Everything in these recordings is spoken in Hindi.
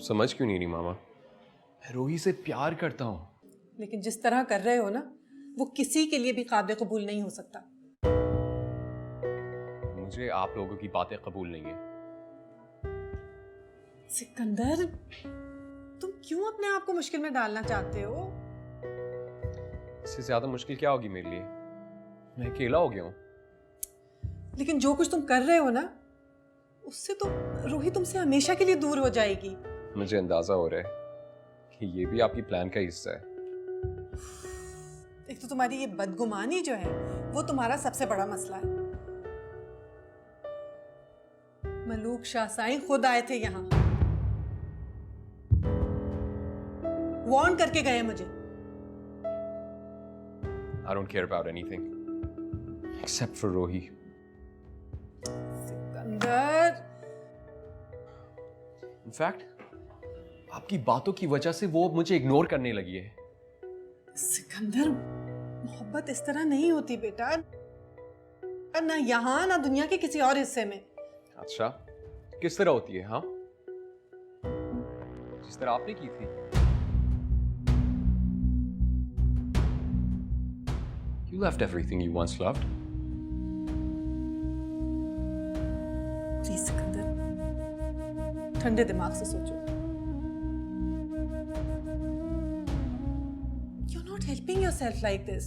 समझ क्यों नहीं रही मामा? मैं रूही से प्यार करता हूँ। लेकिन जिस तरह कर रहे हो ना, वो किसी के लिए भी काबिल कबूल नहीं हो सकता। मुझे आप लोगों की बातें कबूल नहीं है। सिकंदर, तुम क्यों अपने आप को मुश्किल में डालना चाहते हो? इससे ज्यादा मुश्किल क्या होगी मेरे लिए? मैं अकेला हो गया हूँ। लेकिन जो कुछ तुम कर रहे हो ना, उससे तो रूही तुमसे हमेशा के लिए दूर हो जाएगी। मुझे अंदाजा हो रहा है कि ये भी आपकी प्लान का हिस्सा है। एक तो तुम्हारी ये बदगुमानी जो है, वो तुम्हारा सबसे बड़ा मसला है। मलूक शाह साईं खुद आए थे यहाँ, वार्न करके गए मुझे। I don't care about anything except for रोही। सिकंदर, इनफैक्ट आपकी बातों की वजह से वो मुझे इग्नोर करने लगी है। सिकंदर, मोहब्बत इस तरह नहीं होती बेटा, ना यहाँ ना दुनिया के किसी और हिस्से में। अच्छा, किस तरह होती है? हाँ, जिस तरह आपने की थी। You left everything you once loved. Please Sikandar, ठंडे दिमाग से सोचो। You're not helping yourself like this.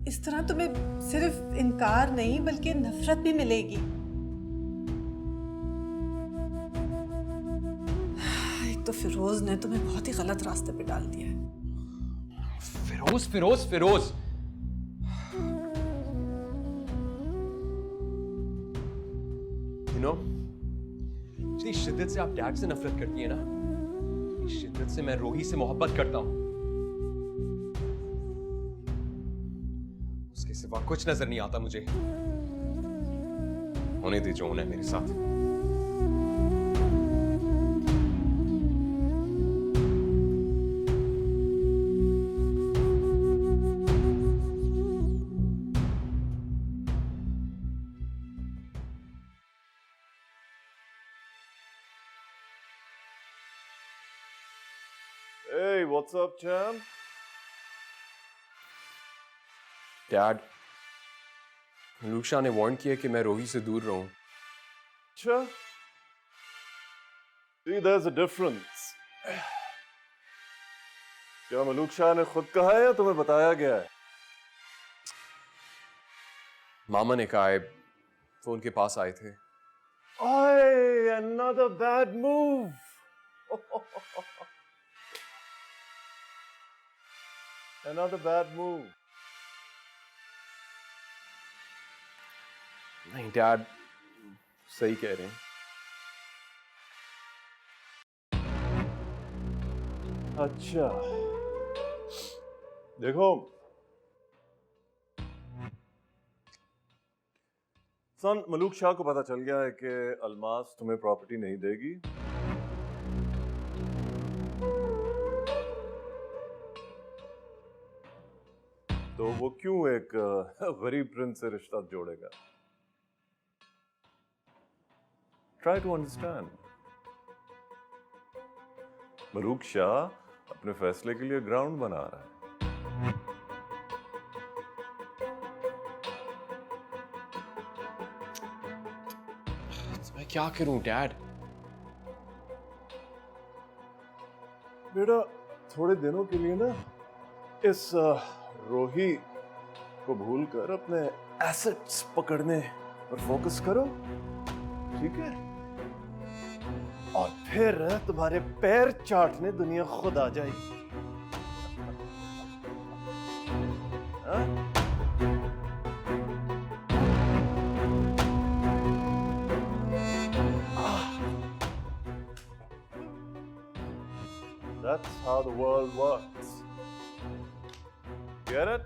इस तरह तुम्हें सिर्फ इनकार नहीं बल्कि नफरत भी मिलेगी। एक तो फिरोज ने तुम्हें बहुत ही गलत रास्ते पे डाल दिया है। फिरोज फिरोज फिरोज जितनी शिद्दत से आप डैड से नफरत करती है ना, इस शिद्दत से मैं रोही से मोहब्बत करता हूं। उसके सिवा कुछ नजर नहीं आता मुझे। होने दे जो होना है मेरे साथ। Hey, what's up, champ? Dad, Malook Shah ने वार्न किया कि मैं रोही से दूर रहूं। अच्छा? See, there's a difference. क्या मलूक शाह ने खुद कहा है या तुम्हें बताया गया है? मामा ने कहा है, वो उनके पास आए थे। Aye, another bad move. Another bad move. नहीं डैड, सही कह रहे हैं। अच्छा, देखो, सन मलूक शाह को पता चल गया है कि अल्मास तुम्हें प्रॉपर्टी नहीं देगी। तो वो क्यों एक गरीब प्रिंस से रिश्ता जोड़ेगा? Try to understand. Malook Shah अपने फैसले के लिए ग्राउंड बना रहा है। तो मैं क्या करूं डैड? बेटा, थोड़े दिनों के लिए ना इस रोही को भूलकर अपने एसेट्स पकड़ने पर फोकस करो, ठीक है? और फिर तुम्हारे पैर चाटने दुनिया खुद आ जाएगी। हाँ? That's how the world works. Get it?